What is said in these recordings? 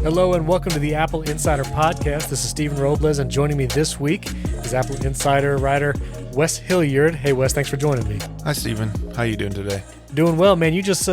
Hello and welcome to the Apple Insider Podcast. This is Stephen Robles, and joining me this week is Apple Insider writer Wes Hilliard. Hey Wes, thanks for joining me. Hi Stephen, how you doing today? Doing well, man. You just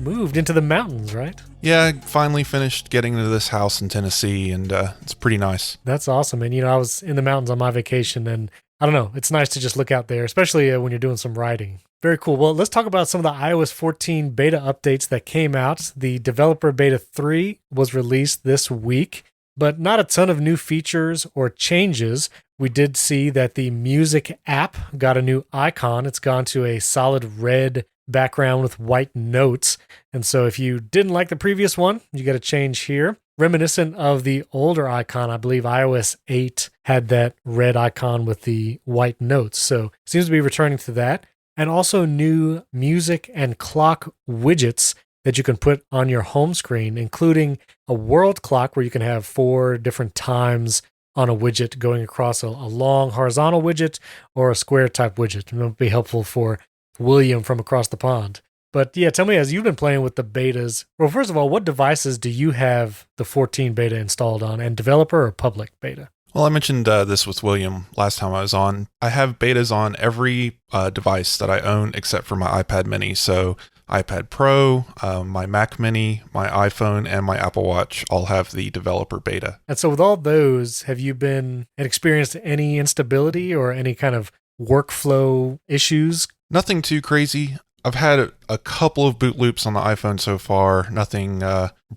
moved into the mountains, right? Yeah, I finally finished getting into this house in Tennessee, and it's pretty nice. That's awesome. And I was in the mountains on my vacation, and I don't know, it's nice to just look out there, especially when you're doing some writing. Very cool. Well, let's talk about some of the iOS 14 beta updates that came out. The developer beta 3 was released this week, but not a ton of new features or changes. We did see that the music app got a new icon. It's gone to a solid red background with white notes. And so if you didn't like the previous one, you got a change here. Reminiscent of the older icon, I believe iOS 8 had that red icon with the white notes. So it seems to be returning to that. And also new music and clock widgets that you can put on your home screen, including a world clock where you can have 4 different times on a widget going across a long horizontal widget or a square type widget. And it'll be helpful for William from across the pond. But yeah, tell me, as you've been playing with the betas, well, first of all, what devices do you have the 14 beta installed on, and developer or public beta? Well, I mentioned this with William last time I was on. I have betas on every device that I own except for my iPad mini. So iPad Pro, my Mac mini, my iPhone, and my Apple Watch all have the developer beta. And so with all those, have you been and experienced any instability or any kind of workflow issues? Nothing too crazy. I've had a couple of boot loops on the iPhone so far, nothing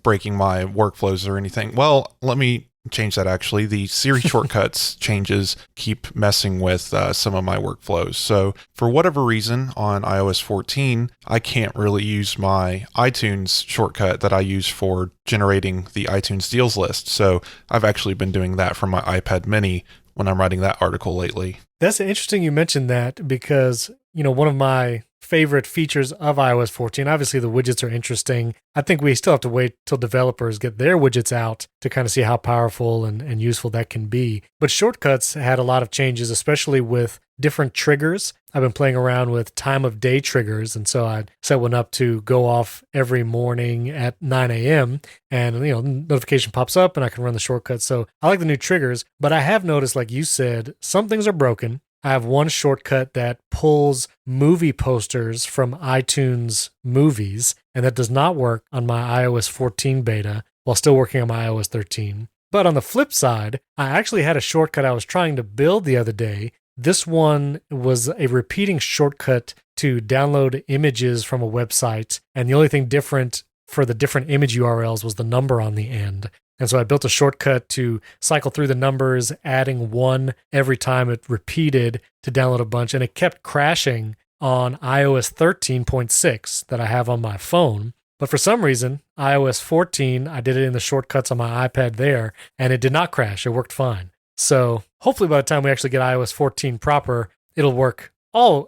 breaking my workflows or anything. Well, let me change that actually. The Siri shortcuts changes keep messing with some of my workflows. So for whatever reason on iOS 14, I can't really use my iTunes shortcut that I use for generating the iTunes deals list. So I've actually been doing that from my iPad mini when I'm writing that article lately. That's interesting you mentioned that because, one of my favorite features of iOS 14, obviously the widgets are interesting. I think we still have to wait till developers get their widgets out to kind of see how powerful and useful that can be. But shortcuts had a lot of changes, especially with different triggers. I've been playing around with time of day triggers, and so I set one up to go off every morning at 9 a.m. and notification pops up and I can run the shortcut. So I like the new triggers, but I have noticed, like you said, some things are broken. I have one shortcut that pulls movie posters from iTunes movies, and that does not work on my iOS 14 beta while still working on my iOS 13. But on the flip side, I actually had a shortcut I was trying to build the other day. This one was a repeating shortcut to download images from a website, and the only thing different for the different image URLs was the number on the end. And so I built a shortcut to cycle through the numbers, adding 1 every time it repeated to download a bunch. And it kept crashing on iOS 13.6 that I have on my phone. But for some reason, iOS 14, I did it in the shortcuts on my iPad there, and it did not crash. It worked fine. So hopefully by the time we actually get iOS 14 proper, it'll work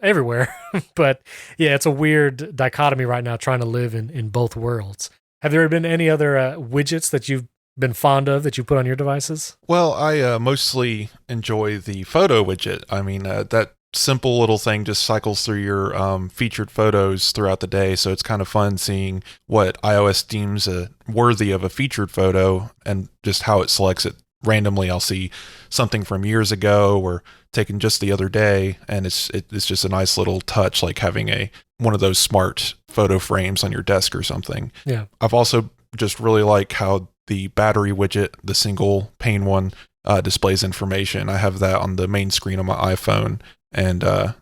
everywhere. But yeah, it's a weird dichotomy right now trying to live in both worlds. Have there been any other widgets that you've been fond of that you put on your devices? Well, I mostly enjoy the photo widget. I mean, that simple little thing just cycles through your featured photos throughout the day. So it's kind of fun seeing what iOS deems worthy of a featured photo and just how it selects it randomly. I'll see something from years ago or taken just the other day, and it's just a nice little touch, like having one of those smart photo frames on your desk or something. Yeah. I've also just really like how the battery widget, the single pane one, displays information. I have that on the main screen on my iPhone, and I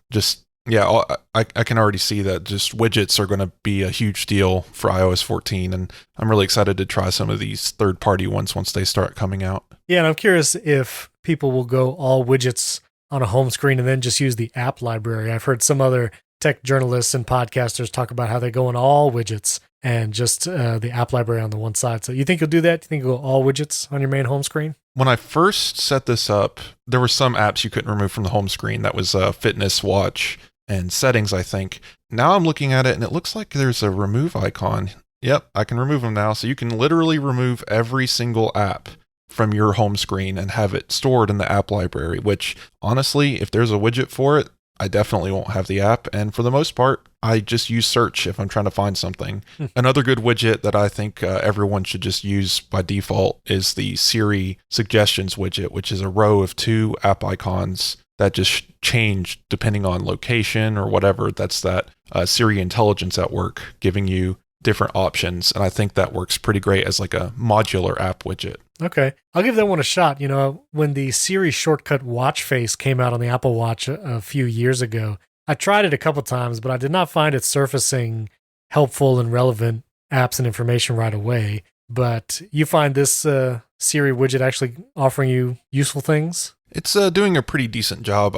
can already see that just widgets are going to be a huge deal for iOS 14, and I'm really excited to try some of these third-party ones once they start coming out. Yeah, and I'm curious if people will go all widgets on a home screen and then just use the app library. I've heard some other tech journalists and podcasters talk about how they go in all widgets and just the app library on the one side. So you think you'll do that? Do you think you'll go all widgets on your main home screen? When I first set this up, there were some apps you couldn't remove from the home screen. That was Fitness, Watch, and Settings, I think. Now I'm looking at it, and it looks like there's a remove icon. Yep, I can remove them now. So you can literally remove every single app from your home screen and have it stored in the app library, which honestly, if there's a widget for it, I definitely won't have the app. And for the most part, I just use search if I'm trying to find something. Another good widget that I think everyone should just use by default is the Siri suggestions widget, which is a row of 2 app icons that just change depending on location or whatever. That's that Siri intelligence at work, giving you different options. And I think that works pretty great as like a modular app widget. Okay. I'll give that one a shot. When the Siri shortcut watch face came out on the Apple Watch a few years ago, I tried it a couple times, but I did not find it surfacing helpful and relevant apps and information right away. But you find this Siri widget actually offering you useful things? It's doing a pretty decent job.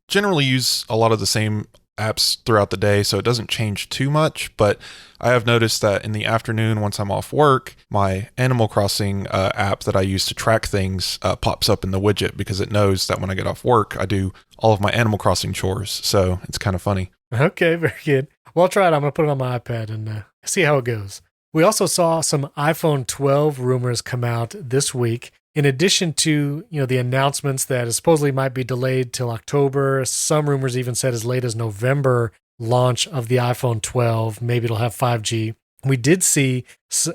Generally use a lot of the same apps throughout the day, so it doesn't change too much, but I have noticed that in the afternoon, once I'm off work, my Animal Crossing app that I use to track things pops up in the widget because it knows that when I get off work, I do all of my Animal Crossing chores, so it's kind of funny. Okay, very good. Well, I'll try it. I'm going to put it on my iPad and see how it goes. We also saw some iPhone 12 rumors come out this week. In addition to, the announcements that it supposedly might be delayed till October, some rumors even said as late as November launch of the iPhone 12. Maybe it'll have 5G. We did see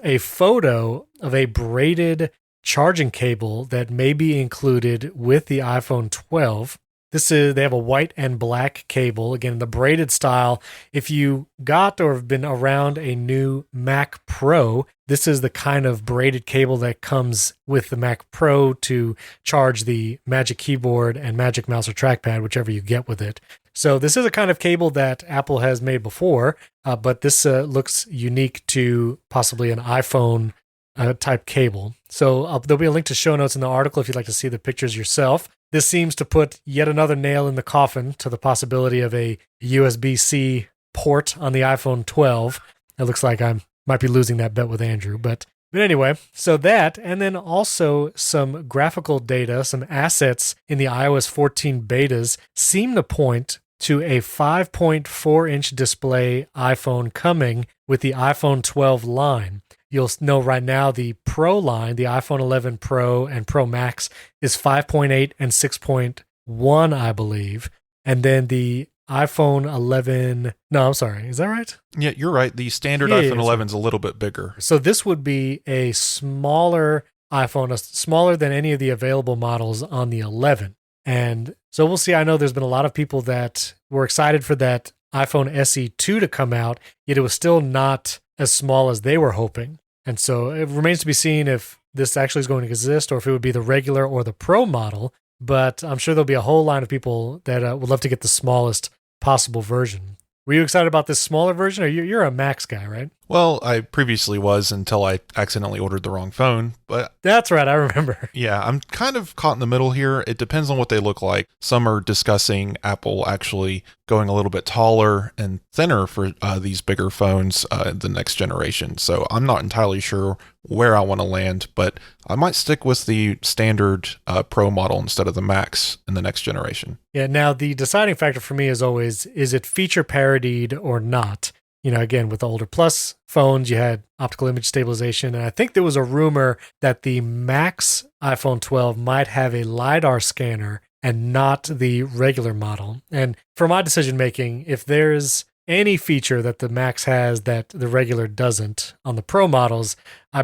a photo of a braided charging cable that may be included with the iPhone 12. They have a white and black cable, again, the braided style. If you got or have been around a new Mac Pro, this is the kind of braided cable that comes with the Mac Pro to charge the Magic Keyboard and Magic Mouse or trackpad, whichever you get with it. So this is a kind of cable that Apple has made before, but this looks unique to possibly an iPhone type cable. So there'll be a link to show notes in the article if you'd like to see the pictures yourself. This seems to put yet another nail in the coffin to the possibility of a USB-C port on the iPhone 12. It looks like I might be losing that bet with Andrew. But anyway, so that, and then also some graphical data, some assets in the iOS 14 betas seem to point to a 5.4-inch display iPhone coming with the iPhone 12 line. You'll know right now the Pro line, the iPhone 11 Pro and Pro Max, is 5.8 and 6.1, I believe. And then the iPhone 11... No, I'm sorry. Is that right? Yeah, you're right. The standard iPhone 11 is a little bit bigger. So this would be a smaller iPhone, smaller than any of the available models on the 11. And so we'll see. I know there's been a lot of people that were excited for that iPhone SE 2 to come out, yet it was still not as small as they were hoping. And so it remains to be seen if this actually is going to exist or if it would be the regular or the Pro model. But I'm sure there'll be a whole line of people that would love to get the smallest possible version. Were you excited about this smaller version? Or you're a Max guy, right? Well, I previously was until I accidentally ordered the wrong phone, but... That's right, I remember. Yeah, I'm kind of caught in the middle here. It depends on what they look like. Some are discussing Apple actually going a little bit taller and thinner for these bigger phones the next generation. So I'm not entirely sure where I want to land, but I might stick with the standard Pro model instead of the Max in the next generation. Yeah, now the deciding factor for me is always, is it feature parodied or not? Again, with the older Plus phones, you had optical image stabilization. And I think there was a rumor that the Max iPhone 12 might have a LiDAR scanner and not the regular model. And for my decision making, if there's any feature that the Max has that the regular doesn't on the Pro models,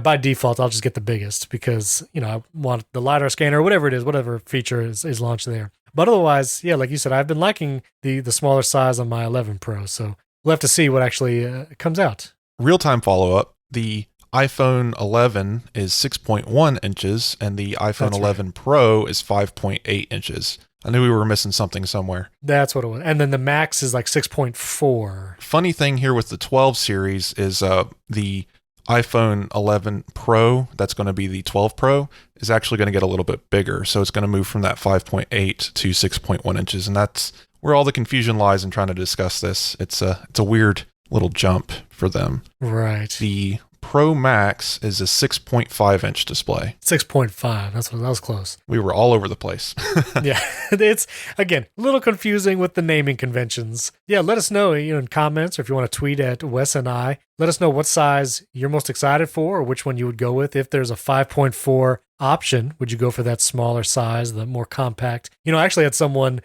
by default, I'll just get the biggest because, I want the LiDAR scanner or whatever it is, whatever feature is launched there. But otherwise, yeah, like you said, I've been liking the smaller size on my 11 Pro. So we'll have to see what actually comes out. Real-time follow-up. The iPhone 11 is 6.1 inches and the iPhone 11 Pro is 5.8 inches. I knew we were missing something somewhere. That's what it was. And then the Max is like 6.4. Funny thing here with the 12 series is the iPhone 11 Pro, that's going to be the 12 Pro, is actually going to get a little bit bigger. So it's going to move from that 5.8 to 6.1 inches. And that's where all the confusion lies in trying to discuss this. It's a weird little jump for them. Right. The Pro Max is a 6.5 inch display. 6.5. That was close. We were all over the place. Yeah. It's, again, a little confusing with the naming conventions. Yeah, let us know in comments or if you want to tweet at Wes and I. Let us know what size you're most excited for or which one you would go with. If there's a 5.4 option, would you go for that smaller size, the more compact? I actually had someone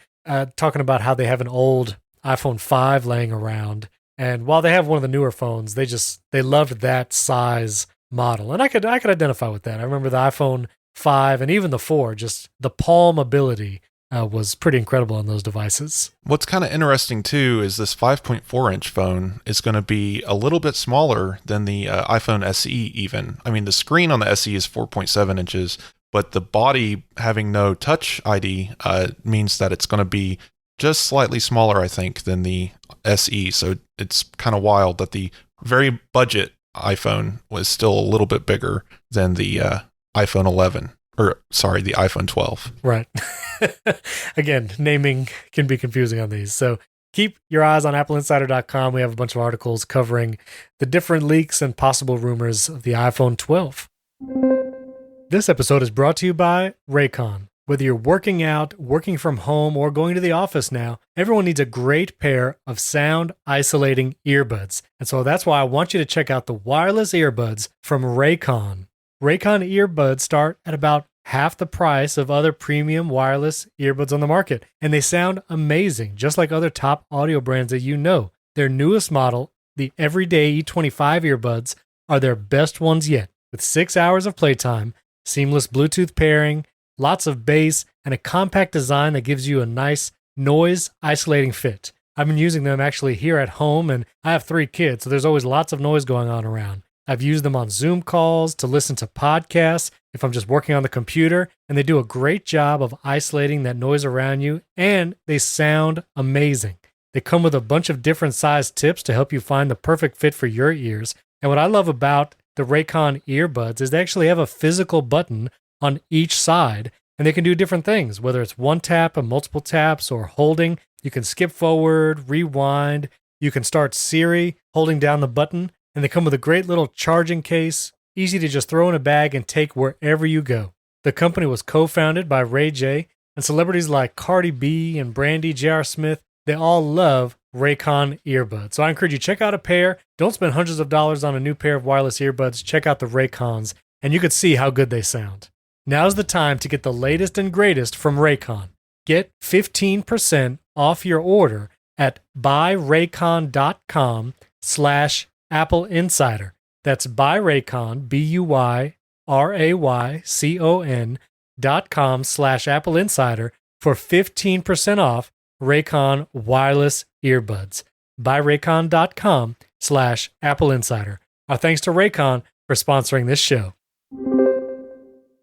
talking about how they have an old iPhone 5 laying around. And while they have one of the newer phones, they loved that size model. And I could identify with that. I remember the iPhone 5 and even the 4, just the palm ability was pretty incredible on those devices. What's kind of interesting too is this 5.4-inch phone is going to be a little bit smaller than the iPhone SE even. I mean, the screen on the SE is 4.7 inches, but the body having no Touch ID means that it's going to be just slightly smaller, I think, than the SE. So it's kind of wild that the very budget iPhone was still a little bit bigger than the iPhone 11. Or, sorry, the iPhone 12. Right. Again, naming can be confusing on these. So keep your eyes on AppleInsider.com. We have a bunch of articles covering the different leaks and possible rumors of the iPhone 12. This episode is brought to you by Raycon. Whether you're working out, working from home, or going to the office now, everyone needs a great pair of sound isolating earbuds. And so that's why I want you to check out the wireless earbuds from Raycon. Raycon earbuds start at about half the price of other premium wireless earbuds on the market, and they sound amazing, just like other top audio brands that you know. Their newest model, the Everyday E25 earbuds, are their best ones yet, with 6 hours of playtime, seamless Bluetooth pairing, lots of bass, and a compact design that gives you a nice noise isolating fit. I've been using them actually here at home, and I have 3 kids, so there's always lots of noise going on around. I've used them on Zoom calls, to listen to podcasts, if I'm just working on the computer, and they do a great job of isolating that noise around you, and they sound amazing. They come with a bunch of different size tips to help you find the perfect fit for your ears. And what I love about the Raycon earbuds is they actually have a physical button on each side, and they can do different things, whether it's one tap or multiple taps or holding. You can skip forward, rewind. You can start Siri holding down the button. And they come with a great little charging case, easy to just throw in a bag and take wherever you go. The company was co-founded by Ray J, and celebrities like Cardi B and Brandy, J.R. Smith, they all love Raycon earbuds. So I encourage you to check out a pair. Don't spend hundreds of dollars on a new pair of wireless earbuds. Check out the Raycons, and you could see how good they sound. Now's the time to get the latest and greatest from Raycon. Get 15% off your order at buyraycon.com/AppleInsider. That's buyraycon, buyraycon.com/AppleInsider for 15% off Raycon wireless earbuds. buyraycon.com/AppleInsider. Our thanks to Raycon for sponsoring this show.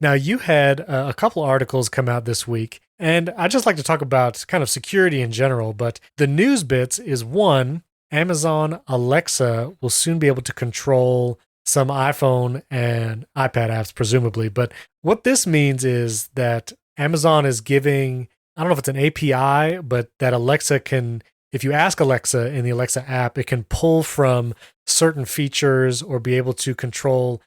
Now, you had a couple articles come out this week, and I'd just like to talk about kind of security in general, but the news bits is one, Amazon Alexa will soon be able to control some iPhone and iPad apps, presumably. But what this means is that Amazon is giving, I don't know if it's an API, but that Alexa can, if you ask Alexa in the Alexa app, it can pull from certain features or be able to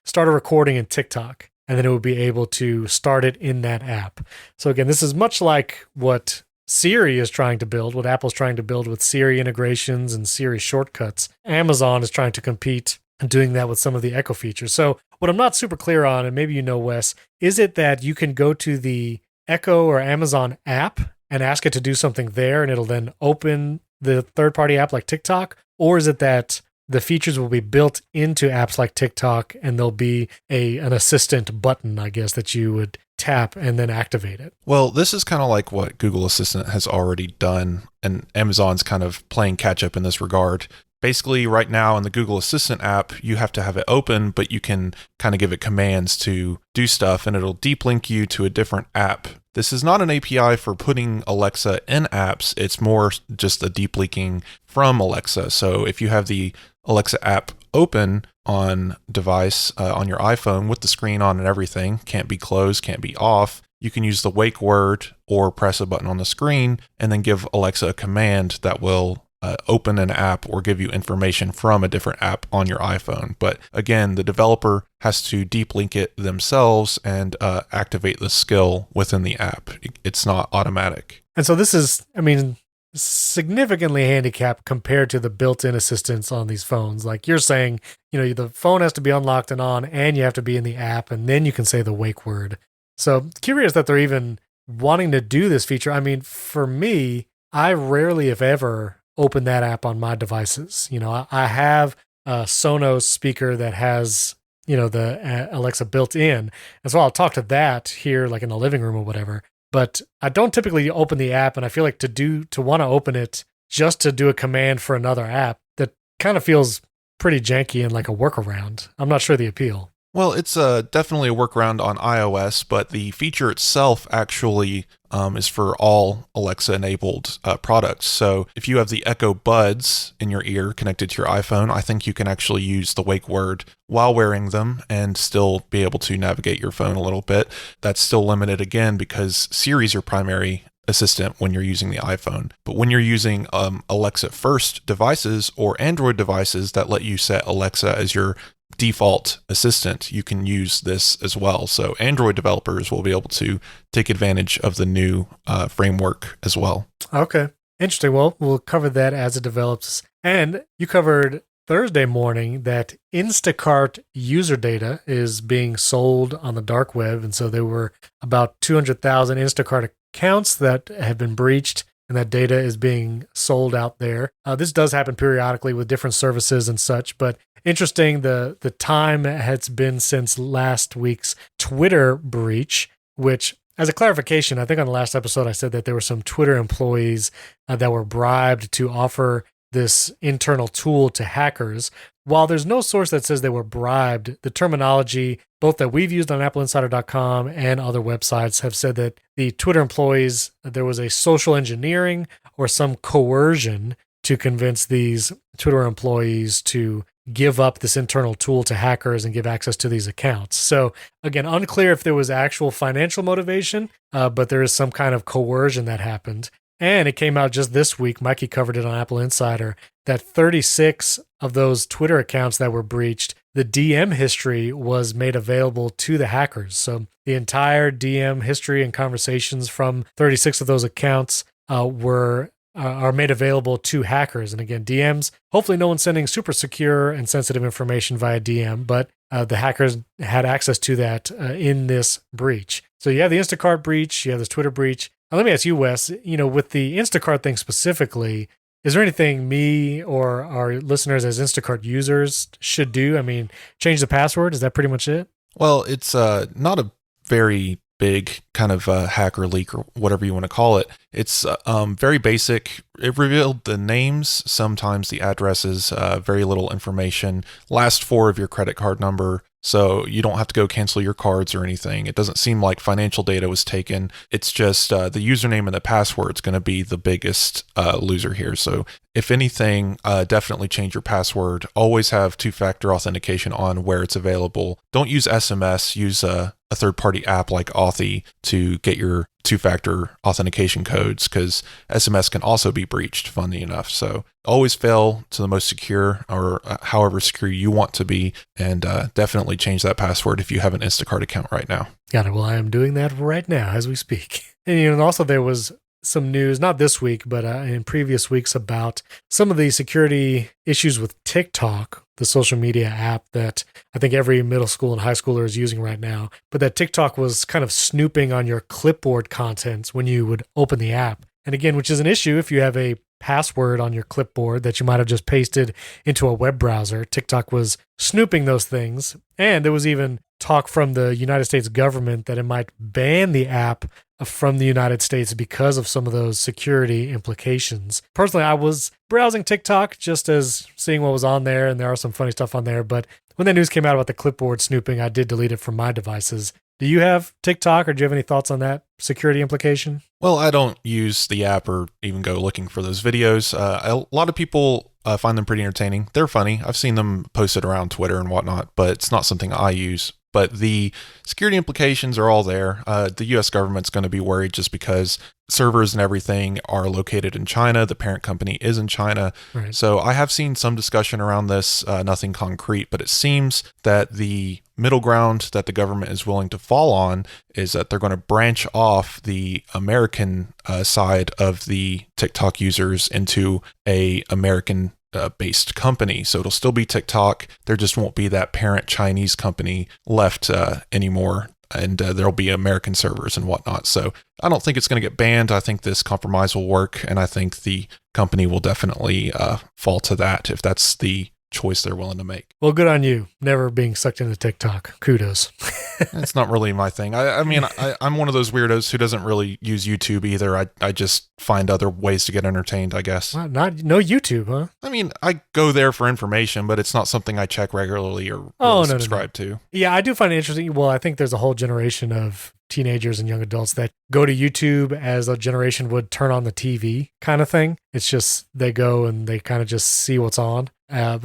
start a recording in TikTok, and then it will be able to start it in that app. So again, this is much like what Siri is trying to build, what Apple's trying to build with Siri integrations and Siri shortcuts. Amazon is trying to compete and doing that with some of the Echo features. So what I'm not super clear on, and maybe you know, Wes, is it that you can go to the Echo or Amazon app and ask it to do something there and it'll then open the third-party app like TikTok? Or is it that the features will be built into apps like TikTok and there'll be an assistant button, I guess, that you would tap and then activate it? Well, this is kind of like what Google Assistant has already done, and Amazon's kind of playing catch up in this regard. Basically, right now in the Google Assistant app, you have to have it open, but you can kind of give it commands to do stuff, and it'll deep link you to a different app. This is not an API for putting Alexa in apps. It's more just a deep linking from Alexa. So if you have the Alexa app open on device, on your iPhone with the screen on and everything, can't be closed, can't be off, you can use the wake word or press a button on the screen and then give Alexa a command that will open an app or give you information from a different app on your iPhone. But again, the developer has to deep link it themselves and activate the skill within the app. It's not automatic. And so this is, I mean, significantly handicapped compared to the built-in assistants on these phones. Like you're saying, the phone has to be unlocked and on, and you have to be in the app, and then you can say the wake word. So curious that they're even wanting to do this feature. I mean, for me, I rarely, if ever, open that app on my devices. I have a Sonos speaker that has, the Alexa built in. And so I'll talk to that here, like in the living room or whatever. But I don't typically open the app. And I feel like to want to open it just to do a command for another app, that kind of feels pretty janky and like a workaround. I'm not sure the appeal. Well, it's definitely a workaround on iOS, but the feature itself actually is for all Alexa-enabled products. So if you have the Echo Buds in your ear connected to your iPhone, I think you can actually use the wake word while wearing them and still be able to navigate your phone a little bit. That's still limited again because Siri's your primary assistant when you're using the iPhone. But when you're using Alexa first devices or Android devices that let you set Alexa as your default assistant, you can use this as well. So Android developers will be able to take advantage of the new framework as well. Okay. Interesting. Well, we'll cover that as it develops. And you covered Thursday morning that Instacart user data is being sold on the dark web. And so there were about 200,000 Instacart accounts that have been breached, and that data is being sold out there. This does happen periodically with different services and such, but interesting, the time has been since last week's Twitter breach, which, as a clarification, I think on the last episode I said that there were some Twitter employees that were bribed to offer this internal tool to hackers. While there's no source that says they were bribed, the terminology, both that we've used on AppleInsider.com and other websites, have said that the Twitter employees, there was a social engineering or some coercion to convince these Twitter employees to give up this internal tool to hackers and give access to these accounts. So again, unclear if there was actual financial motivation, but there is some kind of coercion that happened. And it came out just this week, Mikey covered it on Apple Insider, that 36 of those Twitter accounts that were breached, the DM history was made available to the hackers. So the entire DM history and conversations from 36 of those accounts are made available to hackers. And again, DMs, hopefully no one's sending super secure and sensitive information via DM, but the hackers had access to that in this breach. So you have the Instacart breach, you have this Twitter breach. Now, let me ask you, Wes, with the Instacart thing specifically, is there anything me or our listeners as Instacart users should do? I mean, change the password? Is that pretty much it? Well, it's not a very big kind of hacker leak or whatever you want to call it. It's very basic. It revealed the names, sometimes the addresses, very little information, last four of your credit card number. So you don't have to go cancel your cards or anything. It doesn't seem like financial data was taken. It's just the username and the password is going to be the biggest loser here. So if anything, definitely change your password. Always have two-factor authentication on where it's available. Don't use SMS. Use a third-party app like Authy to get your two-factor authentication codes, because SMS can also be breached, funny enough. So always fail to the most secure, or however secure you want to be, and definitely change that password if you have an Instacart account right now. Got it. Well, I am doing that right now as we speak. And also there was some news, not this week, but in previous weeks, about some of the security issues with TikTok, the social media app that I think every middle school and high schooler is using right now. But that TikTok was kind of snooping on your clipboard contents when you would open the app. And again, which is an issue if you have a password on your clipboard that you might have just pasted into a web browser. TikTok was snooping those things. And there was even talk from the United States government that it might ban the app from the United States because of some of those security implications. Personally, I was browsing TikTok just as seeing what was on there, and there are some funny stuff on there. But when that news came out about the clipboard snooping, I did delete it from my devices. Do you have TikTok, or do you have any thoughts on that security implication? Well, I don't use the app or even go looking for those videos. A lot of people find them pretty entertaining. They're funny. I've seen them posted around Twitter and whatnot, but it's not something I use. But the security implications are all there. The U.S. government's going to be worried just because servers and everything are located in China. The parent company is in China. Right. So I have seen some discussion around this, nothing concrete, but it seems that the middle ground that the government is willing to fall on is that they're going to branch off the American side of the TikTok users into a American based company. So it'll still be TikTok. There just won't be that parent Chinese company left anymore. and there'll be American servers and whatnot. So I don't think it's going to get banned. I think this compromise will work, and I think the company will definitely fall to that if that's the choice they're willing to make. Well, good on you. Never being sucked into TikTok. Kudos. It's not really my thing. I mean, I'm one of those weirdos who doesn't really use YouTube either. I just find other ways to get entertained, I guess. No YouTube, huh? I mean, I go there for information, but it's not something I check regularly or subscribe to. Yeah, I do find it interesting. Well, I think there's a whole generation of teenagers and young adults that go to YouTube as a generation would turn on the TV kind of thing. It's just they go and they kind of just see what's on. I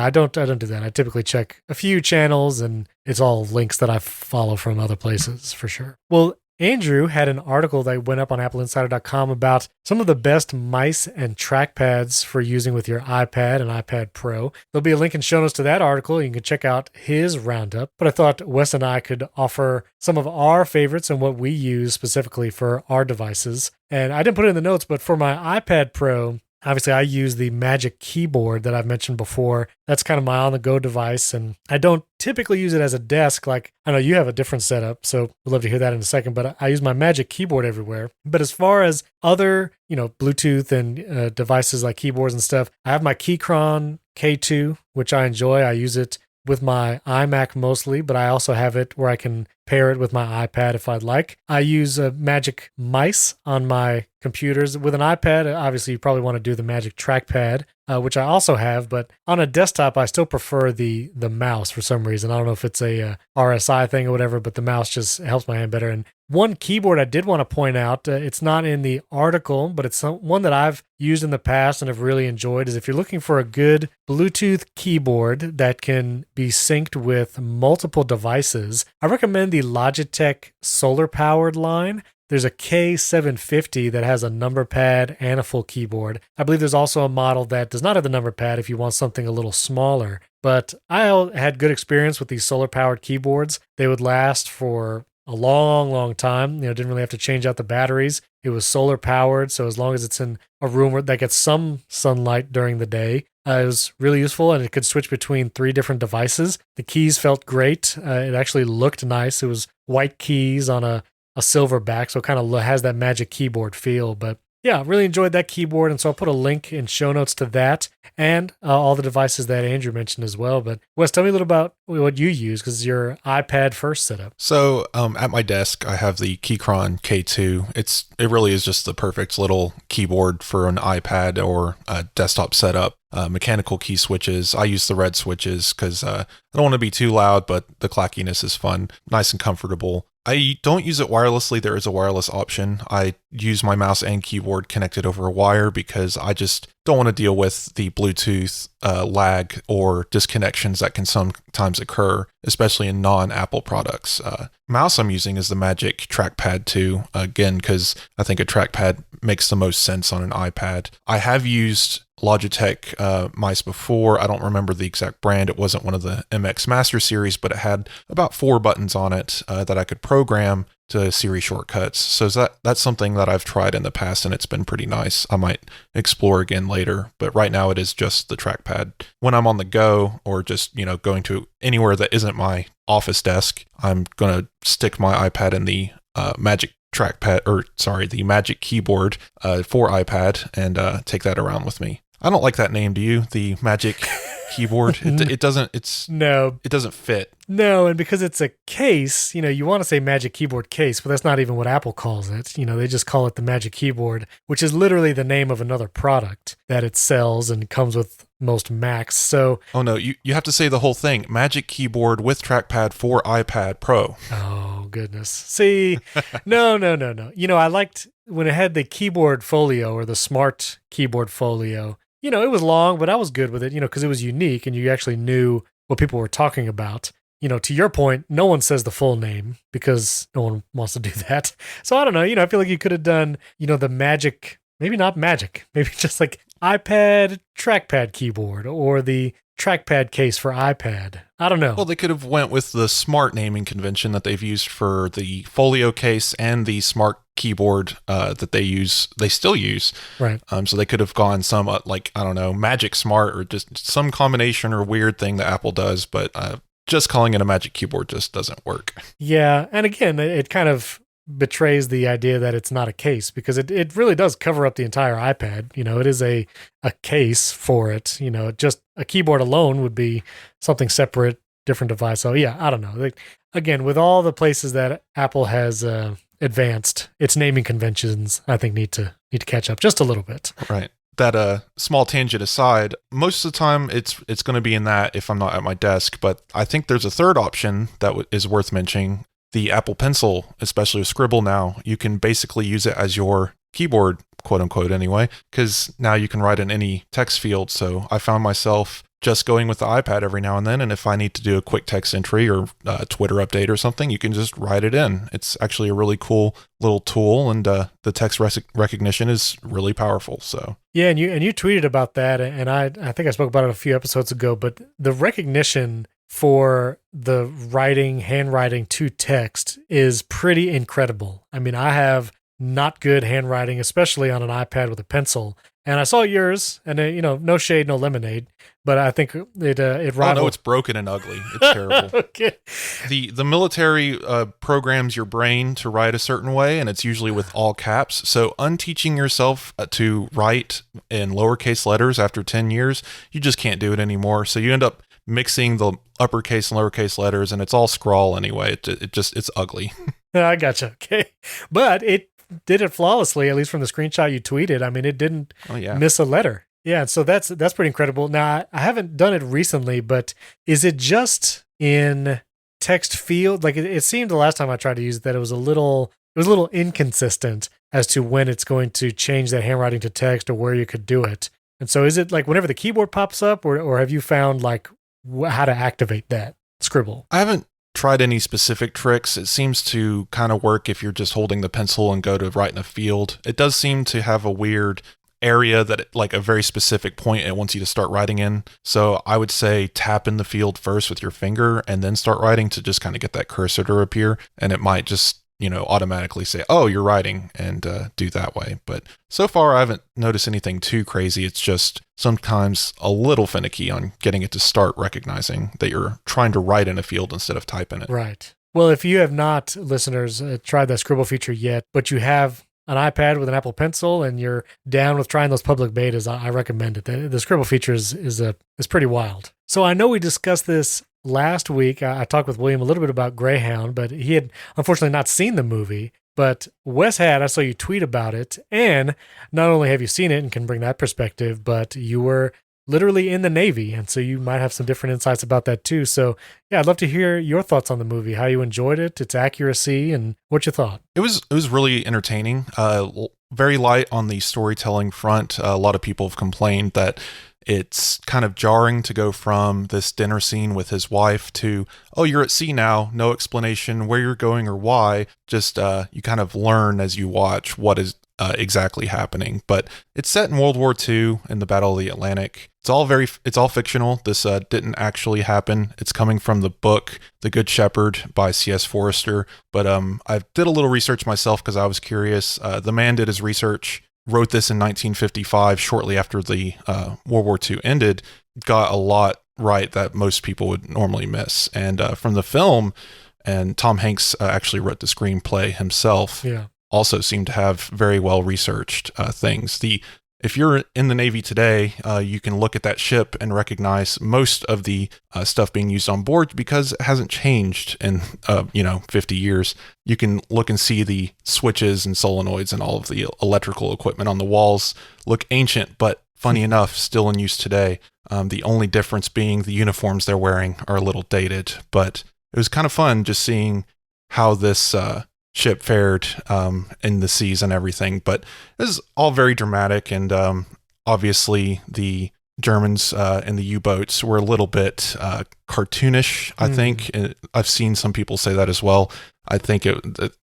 don't do that. I typically check a few channels, and it's all links that I follow from other places for sure. Well, Andrew had an article that went up on AppleInsider.com about some of the best mice and trackpads for using with your iPad and iPad Pro. There'll be a link in show notes to that article. You can check out his roundup. But I thought Wes and I could offer some of our favorites and what we use specifically for our devices. And I didn't put it in the notes, but for my iPad Pro, obviously, I use the Magic Keyboard that I've mentioned before. That's kind of my on-the-go device, and I don't typically use it as a desk. Like, I know you have a different setup, so we'd love to hear that in a second, but I use my Magic Keyboard everywhere. But as far as other, Bluetooth and devices like keyboards and stuff, I have my Keychron K2, which I enjoy. I use it with my iMac mostly, but I also have it where I can pair it with my iPad if I'd like. I use Magic Mice on my computers. With an iPad, obviously you probably want to do the Magic Trackpad, which I also have, but on a desktop, I still prefer the mouse for some reason. I don't know if it's a RSI thing or whatever, but the mouse just helps my hand better. And one keyboard I did want to point out, it's not in the article, but it's one that I've used in the past and have really enjoyed, is if you're looking for a good Bluetooth keyboard that can be synced with multiple devices, I recommend the Logitech solar-powered line. There's a K750 that has a number pad and a full keyboard. I believe there's also a model that does not have the number pad if you want something a little smaller. But I had good experience with these solar-powered keyboards. They would last for a long, long time. Didn't really have to change out the batteries. It was solar-powered, so as long as it's in a room that gets some sunlight during the day, it was really useful, and it could switch between 3 different devices. The keys felt great. It actually looked nice. It was white keys on a silver back, so it kind of has that Magic Keyboard feel. But yeah, really enjoyed that keyboard, and so I'll put a link in show notes to that and all the devices that Andrew mentioned as well. But Wes, tell me a little about what you use, because it's your iPad first setup. So at my desk, I have the Keychron K2. It really is just the perfect little keyboard for an iPad or a desktop setup. Mechanical key switches. I use the red switches because I don't want to be too loud, but the clackiness is fun, nice and comfortable. I don't use it wirelessly. There is a wireless option. I use my mouse and keyboard connected over a wire because I just don't want to deal with the Bluetooth lag or disconnections that can sometimes occur, especially in non-Apple products. Mouse I'm using is the Magic Trackpad 2, again, because I think a trackpad makes the most sense on an iPad. I have used Logitech mice before. I don't remember the exact brand. It wasn't one of the MX Master series, but it had about 4 buttons on it that I could program to Siri shortcuts. So that's something that I've tried in the past, and it's been pretty nice. I might explore again later, but right now it is just the trackpad. When I'm on the go or just, going to anywhere that isn't my office desk, I'm going to stick my iPad in the Magic the Magic Keyboard for iPad and take that around with me. I don't like that name, do you? The Magic Keyboard. It doesn't fit. No, and because it's a case, you want to say Magic Keyboard case, but that's not even what Apple calls it. They just call it the Magic Keyboard, which is literally the name of another product that it sells and comes with most Macs. So, oh no, you have to say the whole thing. Magic Keyboard with trackpad for iPad Pro. Oh goodness. See, no. I liked when it had the keyboard folio or the smart keyboard folio. It was long, but I was good with it, because it was unique and you actually knew what people were talking about. To your point, no one says the full name because no one wants to do that. So I don't know, I feel like you could have done, the Magic, maybe not Magic, maybe just like iPad trackpad keyboard or the trackpad case for iPad. I don't know. Well, they could have went with the smart naming convention that they've used for the folio case and the smart keyboard that they still use. Right. So they could have gone some I don't know, Magic Smart or just some combination or weird thing that Apple does. But just calling it a Magic Keyboard just doesn't work. Yeah, and again, it kind of betrays the idea that it's not a case because it really does cover up the entire iPad. It is a case for it. Just a keyboard alone would be something separate, different device. So yeah, I don't know. Again, with all the places that Apple has advanced, its naming conventions, I think need to catch up just a little bit. Right. That small tangent aside, most of the time it's going to be in that if I'm not at my desk. But I think there's a third option that is worth mentioning. The Apple Pencil, especially with Scribble now, you can basically use it as your keyboard, quote unquote, anyway, because now you can write in any text field. So I found myself just going with the iPad every now and then. And if I need to do a quick text entry or a Twitter update or something, you can just write it in. It's actually a really cool little tool, and the text recognition is really powerful. So yeah, and you tweeted about that, and I think I spoke about it a few episodes ago, but the recognition for the handwriting to text is pretty incredible. I mean, I have not good handwriting, especially on an iPad with a pencil. And I saw yours, and no shade, no lemonade, but I think it rivaled. Oh no, it's broken and ugly. It's terrible. Okay. The military programs your brain to write a certain way, and it's usually with all caps. So unteaching yourself to write in lowercase letters after 10 years, you just can't do it anymore. So you end up mixing the uppercase and lowercase letters, and it's all scrawl anyway. It's ugly. I gotcha. Okay, but it did it flawlessly, at least from the screenshot you tweeted. I mean, it didn't miss a letter. Yeah, so that's pretty incredible. Now, I haven't done it recently, but is it just in text field? Like it seemed the last time I tried to use it that it was a little inconsistent as to when it's going to change that handwriting to text or where you could do it. And so is it like whenever the keyboard pops up, or have you found like how to activate that Scribble? I haven't tried any specific tricks. It seems to kind of work if you're just holding the pencil and go to write in a field. It does seem to have a weird area like a very specific point it wants you to start writing in. So I would say tap in the field first with your finger and then start writing to just kind of get that cursor to appear. And it might just, automatically say, oh, you're writing, and do that way. But so far I haven't noticed anything too crazy. It's just sometimes a little finicky on getting it to start recognizing that you're trying to write in a field instead of type in it. Right. Well, if you have not, listeners, tried that Scribble feature yet, but you have an iPad with an Apple Pencil and you're down with trying those public betas, I recommend it. The Scribble feature is pretty wild. So I know we discussed this last week. I talked with William a little bit about Greyhound, but he had unfortunately not seen the movie. But Wes had. I saw you tweet about it. And not only have you seen it and can bring that perspective, but you were literally in the Navy. And so you might have some different insights about that too. So yeah, I'd love to hear your thoughts on the movie, how you enjoyed it, its accuracy, and what you thought. It was really entertaining. Very light on the storytelling front. A lot of people have complained that it's kind of jarring to go from this dinner scene with his wife to, oh, you're at sea now, no explanation where you're going or why. Just you kind of learn as you watch what is exactly happening. But it's set in World War II in the Battle of the Atlantic. It's all fictional. This didn't actually happen. It's coming from the book The Good Shepherd by C.S. Forester. But I did a little research myself because I was curious. The man did his research, wrote this in 1955, shortly after the World War II ended, got a lot right that most people would normally miss. And from the film, and Tom Hanks actually wrote the screenplay himself, also seemed to have very well researched things. If you're in the Navy today, you can look at that ship and recognize most of the stuff being used on board because it hasn't changed in 50 years. You can look and see the switches and solenoids and all of the electrical equipment on the walls look ancient, but funny enough, still in use today. The only difference being the uniforms they're wearing are a little dated, but it was kind of fun just seeing how this ship fared in the seas and everything. But it was all very dramatic, and obviously the Germans in the U-boats were a little bit cartoonish, I think. And I've seen some people say that as well. I think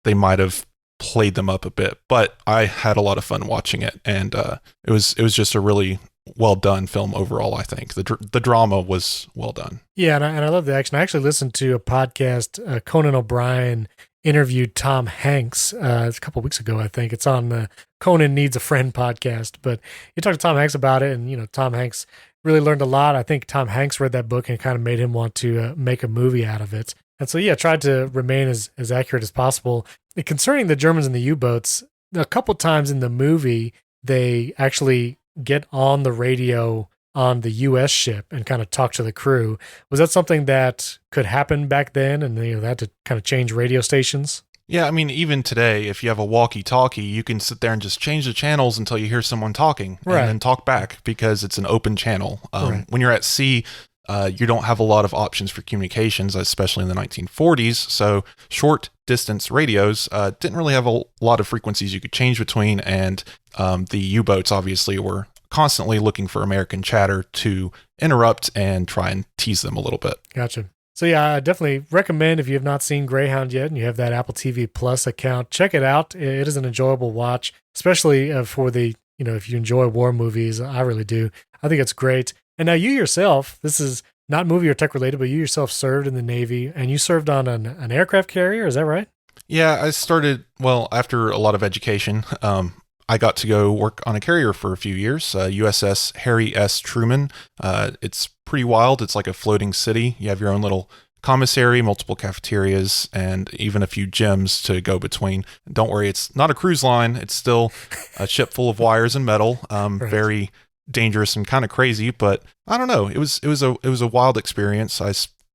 they might have played them up a bit, but I had a lot of fun watching it, and it was just a really well done film overall. I think the drama was well done. Yeah, and I love the action. I actually listened to a podcast. Conan O'Brien interviewed Tom Hanks a couple of weeks ago, I think. It's on the Conan Needs a Friend podcast, but he talked to Tom Hanks about it, and Tom Hanks really learned a lot. I think Tom Hanks read that book and kind of made him want to make a movie out of it. And so, yeah, tried to remain as accurate as possible. And concerning the Germans and the U-boats, a couple times in the movie, they actually get on the radio on the U.S. ship and kind of talk to the crew. Was that something that could happen back then, and they had to kind of change radio stations? Yeah, I mean, even today, if you have a walkie-talkie, you can sit there and just change the channels until you hear someone talking, Right. and then talk back because it's an open channel. Right. When you're at sea, you don't have a lot of options for communications, especially in the 1940s. So short distance radios didn't really have a lot of frequencies you could change between, and the U-boats obviously were constantly looking for American chatter to interrupt and try and tease them a little bit. Gotcha. So yeah, I definitely recommend, if you have not seen Greyhound yet and you have that Apple TV Plus account, check it out. It is an enjoyable watch, especially for the, if you enjoy war movies. I really do. I think it's great. And now you yourself, this is not movie or tech related, but you yourself served in the Navy, and you served on an aircraft carrier. Is that right? Yeah, I started, after a lot of education, I got to go work on a carrier for a few years, USS Harry S. Truman. It's pretty wild. It's like a floating city. You have your own little commissary, multiple cafeterias, and even a few gyms to go between. Don't worry, it's not a cruise line. It's still a ship full of wires and metal. Right. Very dangerous and kind of crazy, but I don't know. It was a wild experience.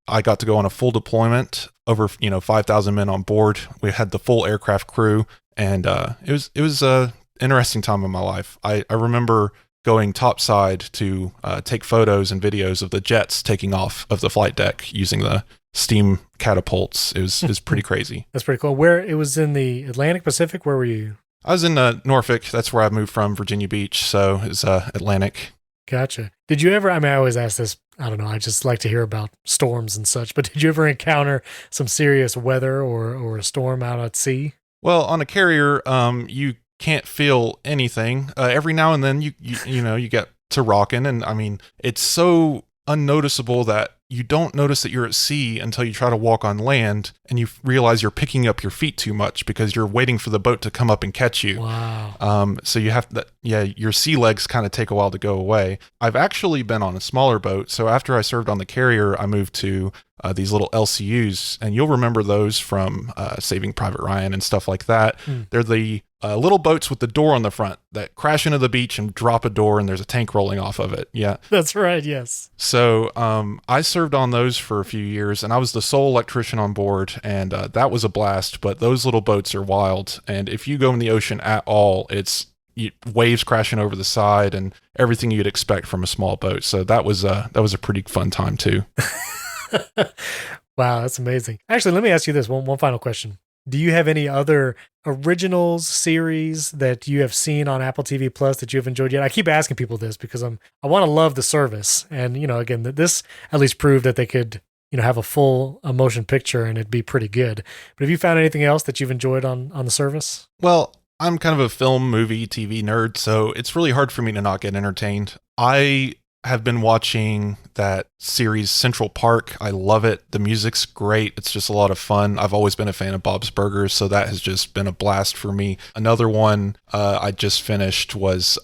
I got to go on a full deployment, over 5,000 men on board. We had the full aircraft crew, and it was a interesting time in my life. I remember going topside to take photos and videos of the jets taking off of the flight deck using the steam catapults. It was pretty crazy. That's pretty cool. Where it was in the Atlantic Pacific? Where were you? I was in Norfolk. That's where I moved from, Virginia Beach. So it's Atlantic. Gotcha. Did you ever, I always ask this, I don't know, I just like to hear about storms and such, but did you ever encounter some serious weather or a storm out at sea? Well, on a carrier, you can't feel anything. Every now and then you get to rocking, and I mean, it's so unnoticeable that you don't notice that you're at sea until you try to walk on land and you realize you're picking up your feet too much because you're waiting for the boat to come up and catch you. Wow. So you have that. Yeah, your sea legs kind of take a while to go away. I've actually been on a smaller boat. So after I served on the carrier, I moved to these little LCUs, and you'll remember those from Saving Private Ryan and stuff like that. They're the little boats with the door on the front that crash into the beach and drop a door, and there's a tank rolling off of it. Yeah. That's right, yes. So I served on those for a few years, and I was the sole electrician on board, and that was a blast. But those little boats are wild, and if you go in the ocean at all, it's waves crashing over the side and everything you'd expect from a small boat. So that was a pretty fun time too. Wow, that's amazing. Actually, let me ask you this one final question. Do you have any other originals series that you have seen on Apple TV Plus that you've enjoyed yet? I keep asking people this because I want to love the service. And, again, this at least proved that they could, have a full motion picture and it'd be pretty good. But have you found anything else that you've enjoyed on the service? Well, I'm kind of a film, movie, TV nerd, so it's really hard for me to not get entertained. I have been watching that series Central Park. I love it. The music's great. It's just a lot of fun. I've always been a fan of Bob's Burgers, so that has just been a blast for me. Another one I just finished was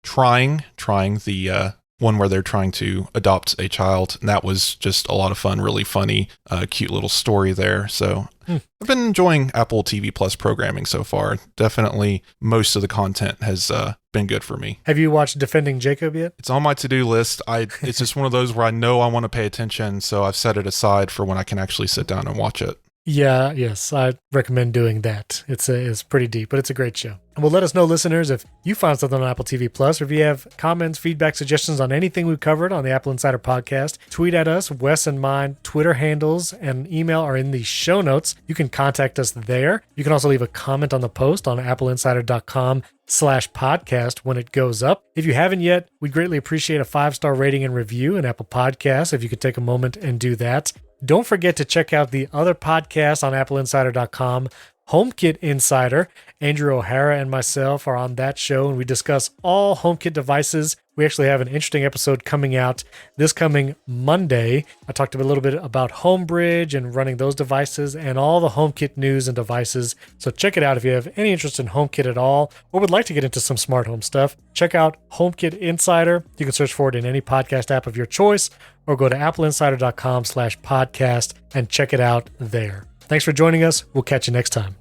Trying, the one where they're trying to adopt a child, and that was just a lot of fun, really funny, cute little story there. So I've been enjoying Apple TV Plus programming so far. Definitely most of the content has been good for me. Have you watched Defending Jacob yet? It's on my to-do list. It's just one of those where I know I want to pay attention, so I've set it aside for when I can actually sit down and watch it. Yeah, yes, I recommend doing that. It's pretty deep, but it's a great show. And well, let us know, listeners, if you found something on Apple TV Plus, or if you have comments, feedback, suggestions on anything we've covered on the Apple Insider podcast. Tweet at us. Wes and mine Twitter handles and email are in the show notes. You can contact us there. You can also leave a comment on the post on appleinsider.com/podcast when it goes up. If you haven't yet, we'd greatly appreciate a 5-star rating and review in Apple Podcasts if you could take a moment and do that. Don't forget to check out the other podcasts on appleinsider.com. HomeKit Insider. Andrew O'Hara and myself are on that show, and we discuss all HomeKit devices We actually have an interesting episode coming out this coming Monday. I talked a little bit about Homebridge and running those devices and all the HomeKit news and devices. So check it out if you have any interest in HomeKit at all or would like to get into some smart home stuff. Check out HomeKit Insider. You can search for it in any podcast app of your choice or go to appleinsider.com/podcast and check it out there. Thanks for joining us. We'll catch you next time.